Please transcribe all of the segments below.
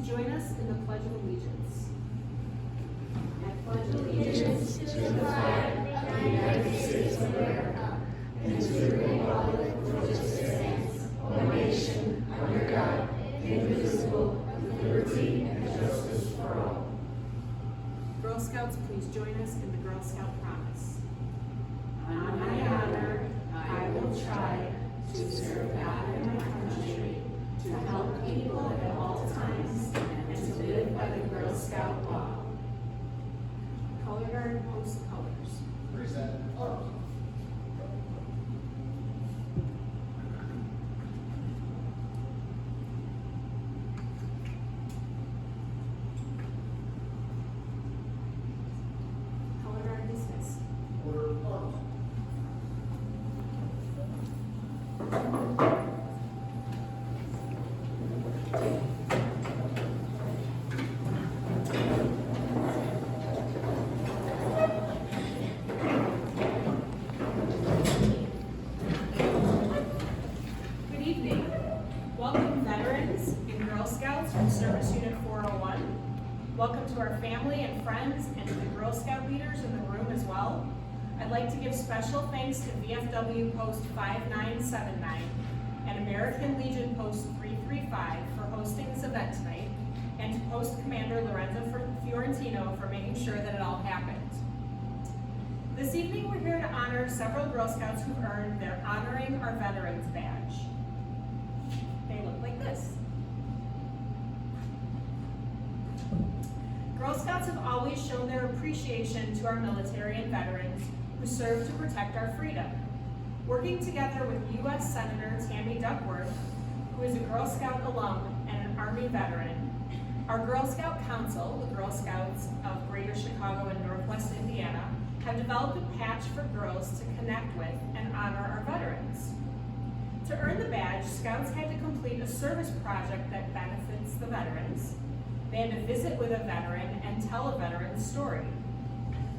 please join us in the Pledge of Allegiance. I pledge allegiance to the flag of the United States of America and to the republic for which it stands, one nation, under God, indivisible, with liberty and justice for all. Girl Scouts, please join us in the Girl Scout Promise. On my honor, I will try to serve God and my country, to help people at all times, and to live by the Girl Scout law. Color guard, post colors. Present arms. Color guard dismiss. Order arms. Good evening. Welcome veterans and Girl Scouts from Service Unit 401. Welcome to our family and friends and to the Girl Scout leaders in the room as well. I'd like to give special thanks to VFW Post 5979 and American Legion Post 335 for hosting this event tonight, and to Post Commander Lorenzo Fiorentino for making sure that it all happened. This evening we're here to honor several Girl Scouts who've earned their Honoring Our Veterans badge. They look like this. Girl Scouts have always shown their appreciation to our military and veterans who serve to protect our freedom. Working together with U.S. Senator Tammy Duckworth, who is a Girl Scout alum and an Army veteran, our Girl Scout Council, the Girl Scouts of Greater Chicago and Northwest Indiana, have developed a patch for girls to connect with and honor our veterans. To earn the badge, Scouts had to complete a service project that benefits the veterans. They had to visit with a veteran and tell a veteran's story.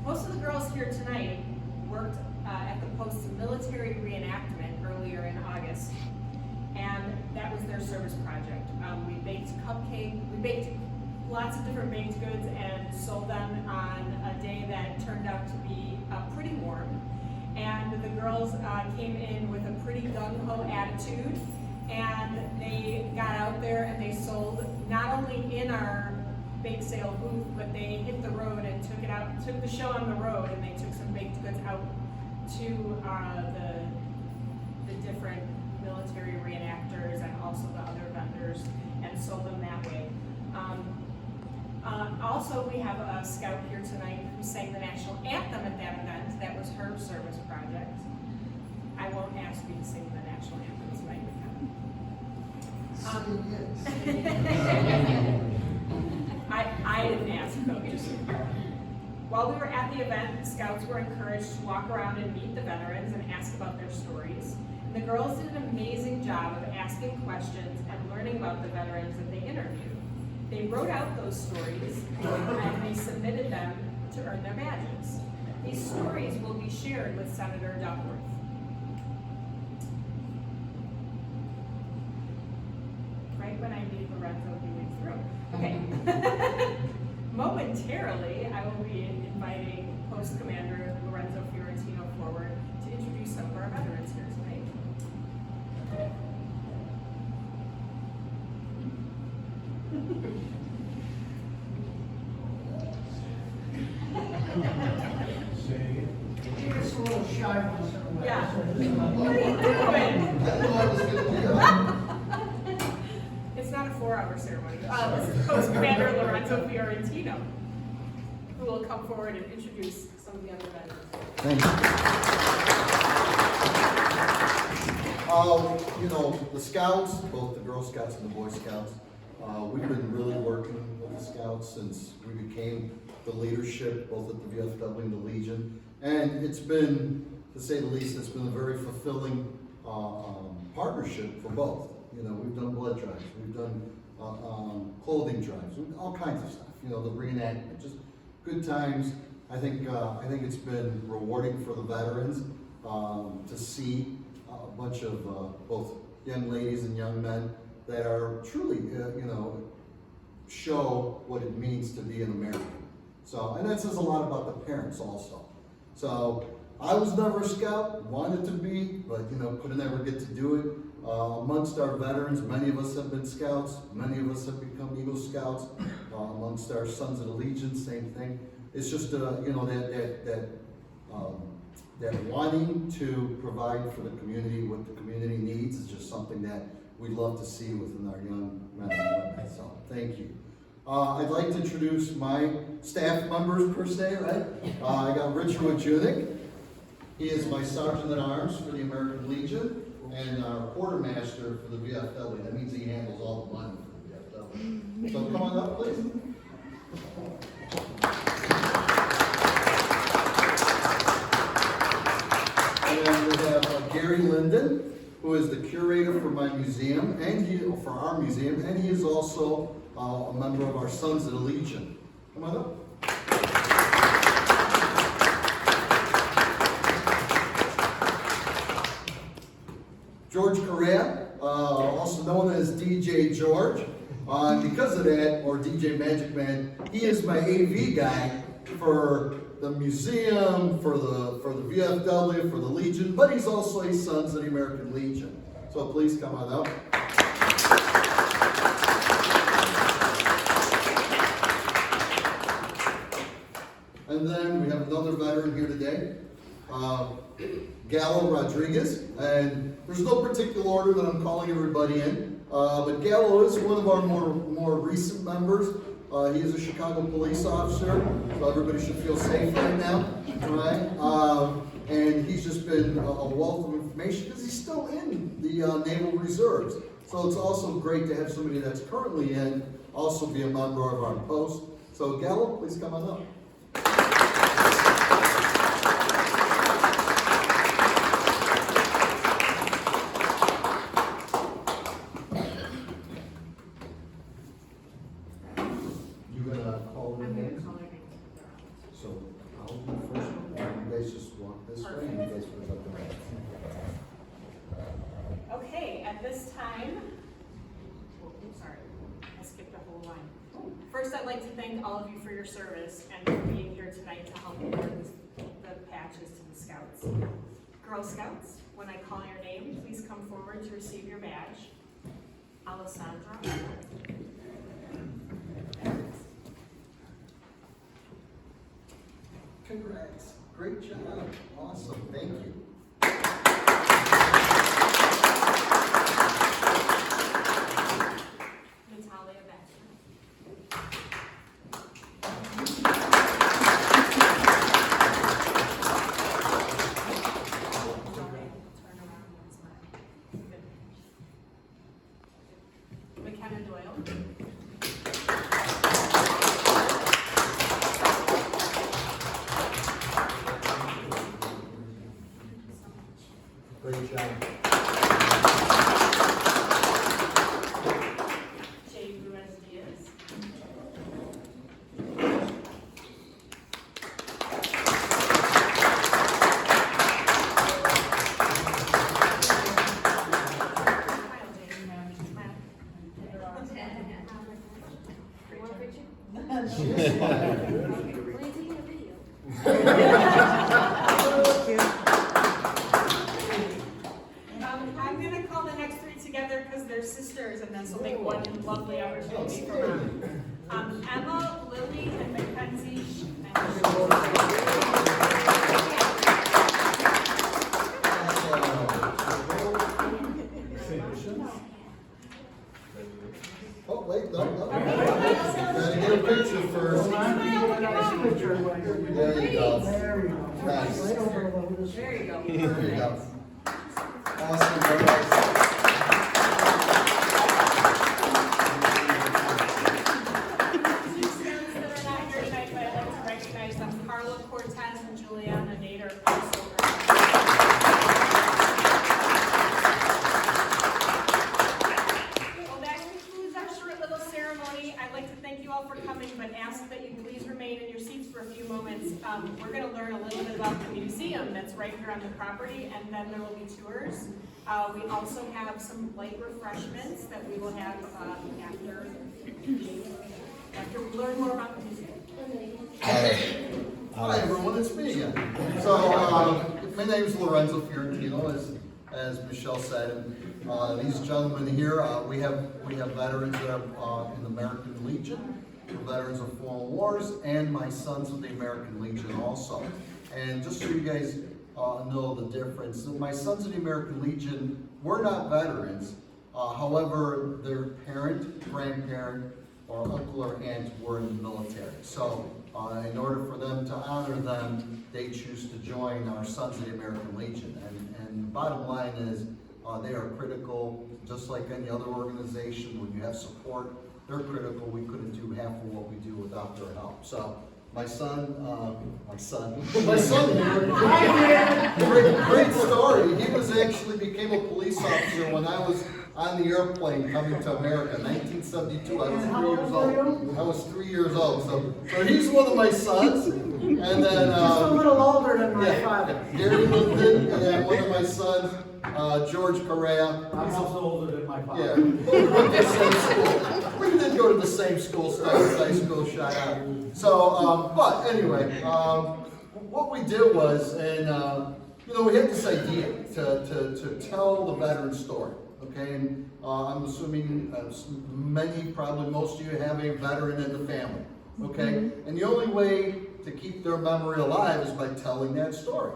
Most of the girls here tonight worked at the Post's military reenactment earlier in August, and that was their service project. We baked lots of different baked goods and sold them on a day that turned out to be pretty warm. And the girls came in with a pretty gung-ho attitude, and they got out there and they sold not only in our bake sale booth, but they hit the road and took the show on the road, and they took some baked goods out to the different military reenactors and also the other vendors and sold them that way. Also, we have a scout here tonight who sang the national anthem at that event. That was her service project. I won't ask you to sing the national anthem tonight. I didn't ask those. While we were at the event, scouts were encouraged to walk around and meet the veterans and ask about their stories. And the girls did an amazing job of asking questions and learning about the veterans that they interviewed. They wrote out those stories and they submitted them to earn their badges. These stories will be shared with Senator Duckworth. Right when I need Lorenzo, he leaves the room. Okay. Momentarily, I will be inviting Post Commander Lorenzo Fiorentino forward to introduce some of our veterans here tonight. You're just a little shy once in a while. Yeah. So What are you doing? I thought it was gonna be It's not a 4-hour ceremony. This is Post Commander Lorenzo Fiorentino, who will come forward and introduce some of the other veterans. Thank you. You know, the Scouts, both the Girl Scouts and the Boy Scouts, we've been really working with the Scouts since we became the leadership, both at the VFW and the Legion. And it's been, to say the least, it's been a very fulfilling partnership for both. You know, we've done blood drives, we've done clothing drives, all kinds of stuff. You know, the reenactment, just good times. I think it's been rewarding for the veterans to see a bunch of both young ladies and young men that are truly, you know, show what it means to be an American. So, and that says a lot about the parents also. So, I was never a scout, wanted to be, but couldn't ever get to do it. Amongst our veterans, many of us have been scouts, many of us have become Eagle Scouts. Amongst our Sons of the Legion, same thing. It's just that wanting to provide for the community what the community needs is just something that we love to see within our young men and women. So, thank you. I'd like to introduce my staff members per se, right? I got Richard Wajunik. He is my Sergeant at Arms for the American Legion and our Quartermaster for the VFW. That means he handles all the money for the VFW. So come on up, please. And we have Gary Linden, who is the curator for my museum and for our museum, and he is also a member of our Sons of the Legion. Come on up. George Correa, also known as DJ George. Because of that, or DJ Magic Man, he is my AV guy for the museum, for the VFW, for the Legion, but he's also a Sons of the American Legion. So please come on up. And then we have another veteran here today, Gallo Rodriguez, and there's no particular order that I'm calling everybody in, but Gallo is one of our more recent members. He is a Chicago police officer, so everybody should feel safe right now, right? And he's just been a wealth of information because he's still in the Naval Reserves. So it's also great to have somebody that's currently in also be a member of our post. So Gallo, please come on up. Okay, at this time, sorry, I skipped a whole line. First, I'd like to thank all of you for your service and for being here tonight to help award the patches to the Scouts. Girl Scouts, when I call your name, please come forward to receive your badge. Alessandra. Congrats. Great job. Awesome. Thank you. Natalia Baxter. Turn around and smile. McKenna Doyle. Great job. Jay Ruiz Diaz. I'm going to call the next three together because they're sisters, and this will make one lovely opportunity for them. Emma, Lily, and Mackenzie. Oh, wait, no. Gotta get a picture first. There you go. Nice. There you go. There you go. Awesome, very nice. Two students that are not here tonight, but I'd like to recognize them. Carla Cortez and Juliana Nader. Well, that concludes our short little ceremony. I'd like to thank you all for coming, but ask that you please remain in your seats for a few moments. We're going to learn a little bit about the museum that's right here on the property, and then facility tours. We also have some light refreshments that we will have after we learn more about the museum. Hi everyone, it's me again. So, my name is Lorenzo Fiorentino, as Michelle said. And, these gentlemen here, we have veterans that are in the American Legion, veterans of foreign wars, and my son's with the American Legion also. And just so you guys know the difference, my sons in the American Legion were not veterans. However, their parent, grandparent, or uncle or aunt were in the military. So in order for them to honor them, they choose to join our Sons of the American Legion. And the bottom line is they are critical, just like any other organization. When you have support, they're critical. We couldn't do half of what we do without their help. So my son here, great story. He actually became a police officer when I was on the airplane coming to America, 1972. I was 3 years old. I was 3 years old. So he's one of my sons. And then just a little older than my father. Gary Linden, and then one of my sons, George Correa. I'm also older than my father. Yeah, we went to the same school. We did go to the same school, Stuyvesant High School, shout out. So, but anyway, what we did was, and we had this idea to tell the veteran story. Okay, and I'm assuming probably most of you have a veteran in the family. Okay, and the only way to keep their memory alive is by telling that story.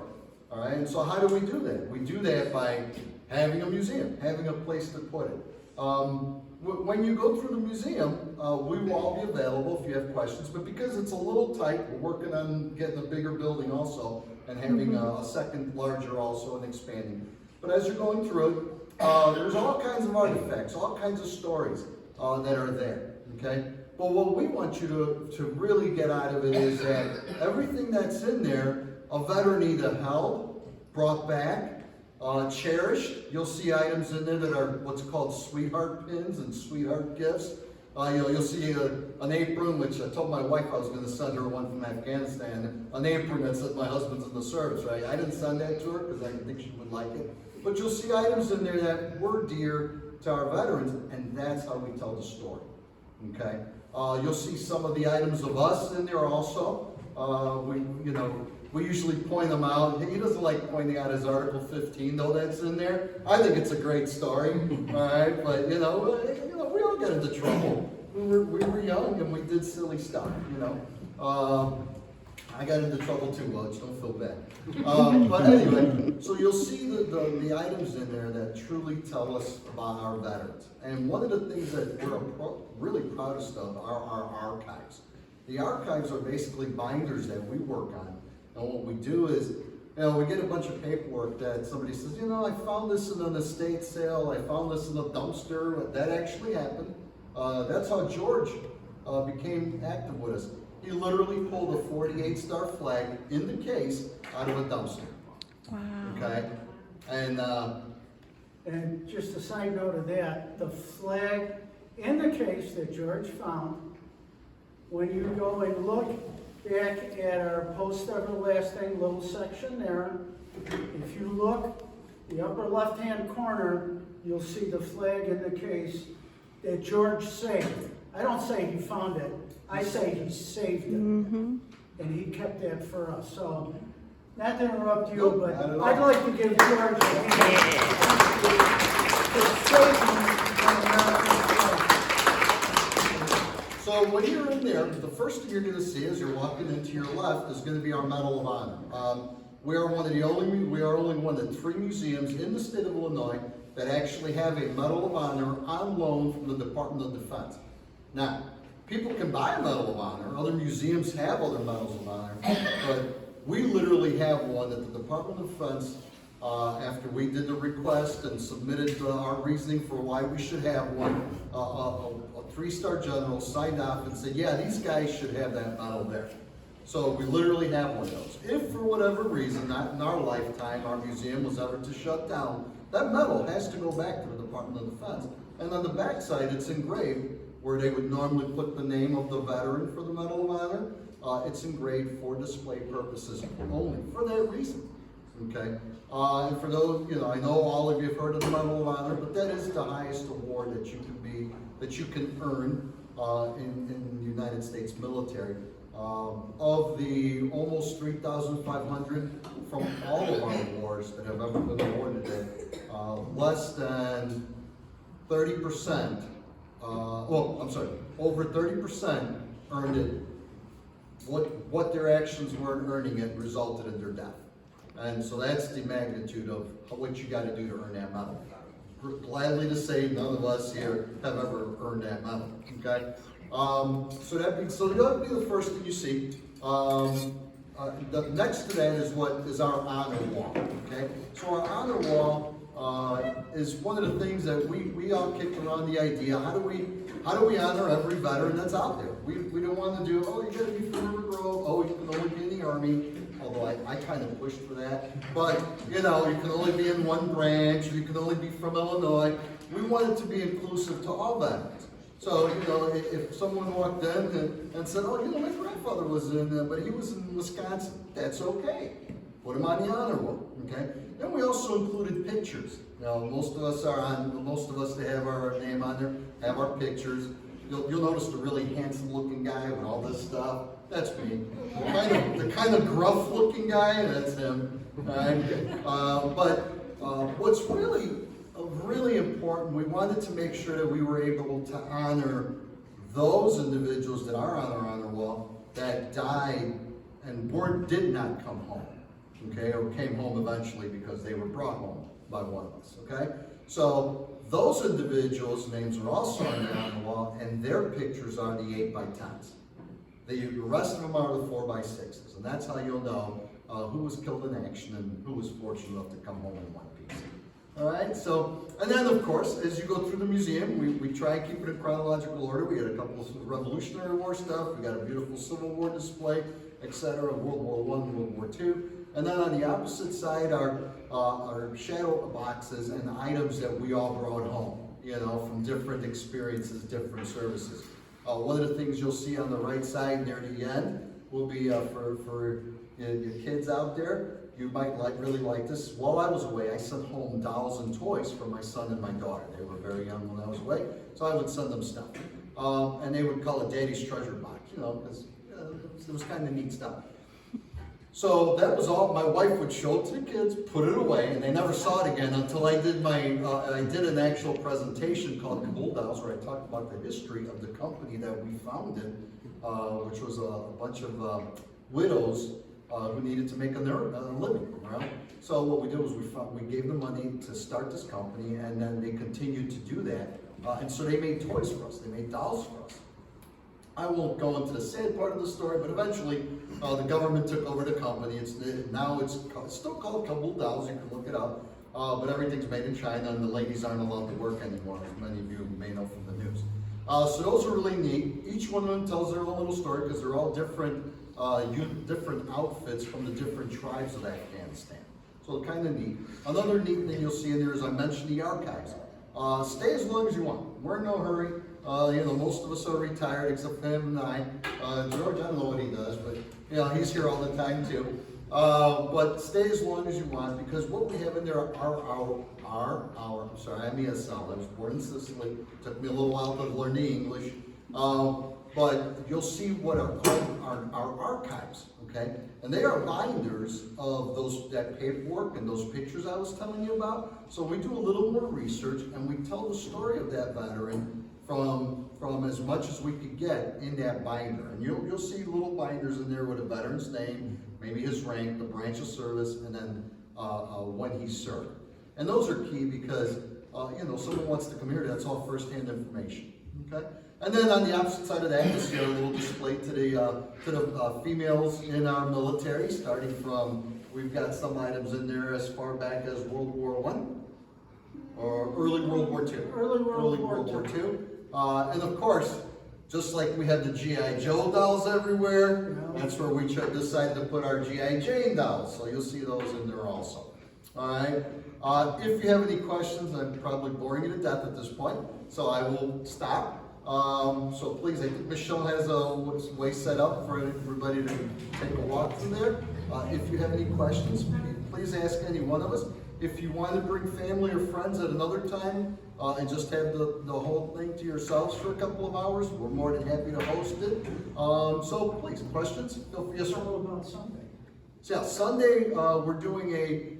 All right, and so how do we do that? We do that by having a museum, having a place to put it. When you go through the museum, we will all be available if you have questions, but because it's a little tight, we're working on getting a bigger building also, and having a second larger also and expanding. But as you're going through it, there's all kinds of artifacts, all kinds of stories that are there, okay? But what we want you to really get out of it is that everything that's in there, a veteran either held, brought back, cherished. You'll see items in there that are what's called sweetheart pins and sweetheart gifts. You'll see an apron, which I told my wife I was going to send her one from Afghanistan, an apron that said my husband's in the service, right? I didn't send that to her because I didn't think she would like it. But you'll see items in there that were dear to our veterans, and that's how we tell the story, okay? You'll see some of the items of us in there also. We usually point them out. He doesn't like pointing out his Article 15, though that's in there. I think it's a great story, all right? But, we all get into trouble. We were young and we did silly stuff, I got into trouble too, Lodge, don't feel bad. But anyway, so you'll see the items in there that truly tell us about our veterans. And one of the things that we're really proudest of are our archives. The archives are basically binders that we work on. And what we do is, we get a bunch of paperwork that somebody says, I found this in an estate sale, I found this in a dumpster. That actually happened. That's how George became active with us. He literally pulled a 48-star flag in the case out of a dumpster. Wow. Okay? And just a side note of that, the flag in the case that George found, when you go and look back at our post everlasting little section there, if you look, the upper left-hand corner, you'll see the flag in the case that George saved. I don't say he found it, I say he saved it. And he kept that for us. So, not to interrupt you, but I'd like to give George a hand for saving American. So when you're in there, the first thing you're going to see as you're walking into your left is going to be our Medal of Honor. We are only one of the 3 museums in the state of Illinois that actually have a Medal of Honor on loan from the Department of Defense. Now, people can buy a Medal of Honor. Other museums have other Medals of Honor, but we literally have one that the Department of Defense, after we did the request and submitted our reasoning for why we should have one, a 3-star general signed off and said, yeah, these guys should have that medal there. So we literally have one of those. If for whatever reason, not in our lifetime, our museum was ever to shut down, that medal has to go back to the Department of Defense. And on the back side, it's engraved where they would normally put the name of the veteran for the Medal of Honor. It's engraved for display purposes only, for that reason. okay? And for those, you know, I know all of you have heard of the Medal of Honor, but that is the highest award that you can earn in the United States military. Of the almost 3,500 from all of our awards that have ever been awarded it, less than 30%, over 30% earned it. What their actions were in earning it resulted in their death. And so that's the magnitude of what you got to do to earn that medal. Gladly to say none of us here have ever earned that medal, okay? So that would be the first thing you see. The next to that is our honor wall, okay? So our honor wall is one of the things that we all kicked around the idea. How do we honor every veteran that's out there? We don't want to do, oh, you gotta be from River Grove, oh, you can only be in the Army, although I kind of pushed for that. But, you know, you can only be in one branch, you can only be from Illinois. We wanted to be inclusive to all veterans. So, you know, if someone walked in and said, oh, you know, my grandfather was in, but he was in Wisconsin, that's okay. Put him on the honor wall, okay? Then we also included pictures. Now, most of us that have our name on there have our pictures. You'll notice the really handsome-looking guy with all this stuff. That's me. The kind of gruff-looking guy. That's him. Right? But what's really important, we wanted to make sure that we were able to honor those individuals that are on our honor wall that died and did not come home, okay, or came home eventually because they were brought home by one of us, okay? So those individuals' names are also on the honor wall, and their pictures are the 8x10s. The rest of them are the 4x6s, and that's how you'll know who was killed in action and who was fortunate enough to come home in one piece. All right, so, and then of course, as you go through the museum, we try and keep it in chronological order. We had a couple of Revolutionary War stuff, we got a beautiful Civil War display, etc., World War I, World War II. And then on the opposite side are shadow boxes and items that we all brought home, you know, from different experiences, different services. One of the things you'll see on the right side near the end will be for your kids out there. You might really like this. While I was away, I sent home dolls and toys for my son and my daughter. They were very young when I was away, so I would send them stuff. And they would call it Daddy's Treasure Box, you know, because it was kind of neat stuff. So that was all. My wife would show it to the kids, put it away, and they never saw it again until I did I did an actual presentation called Kabul Dolls, where I talked about the history of the company that we founded, which was a bunch of widows who needed to make a living, right? So what we did was we gave them money to start this company, and then they continued to do that. And so they made toys for us. They made dolls for us. I won't go into the sad part of the story, but eventually the government took over the company. Now it's still called Kabul Dolls. You can look it up. But everything's made in China, and the ladies aren't allowed to work anymore, as many of you may know from the news. So those are really neat. Each one of them tells their own little story because they're all different outfits from the different tribes of Afghanistan. So kind of neat. Another neat thing you'll see in there is I mentioned the archives. Stay as long as you want. We're in no hurry. You know, most of us are retired except for him and I. George, I don't know what he does, but you know, he's here all the time too. But stay as long as you want, because what we have in there are I'm sorry, I'm ESL. I was born in Sicily. Took me a little while to learn the English. But you'll see what are called our archives, okay? And they are binders of that paperwork and those pictures I was telling you about. So we do a little more research and we tell the story of that veteran from as much as we could get in that binder. And you'll see little binders in there with a veteran's name, maybe his rank, the branch of service, and then when he served. And those are key because you know, someone wants to come here, that's all first-hand information, okay? And then on the opposite side of that, you'll see a little display to the females in our military, starting from, we've got some items in there as far back as World War I, or early World War II. Early World War II. And of course, just like we have the G.I. Joe dolls everywhere, that's where we decided to put our G.I. Jane dolls. So you'll see those in there also. All right. If you have any questions, I'm probably boring you to death at this point, so I will stop. So please, I think Michelle has a way set up for everybody to take a walk through there. If you have any questions, please ask any one of us. If you want to bring family or friends at another time and just have the whole thing to yourselves for a couple of hours, we're more than happy to host it. So please, questions? Yes, sir. How about Sunday? So yeah, Sunday we're doing a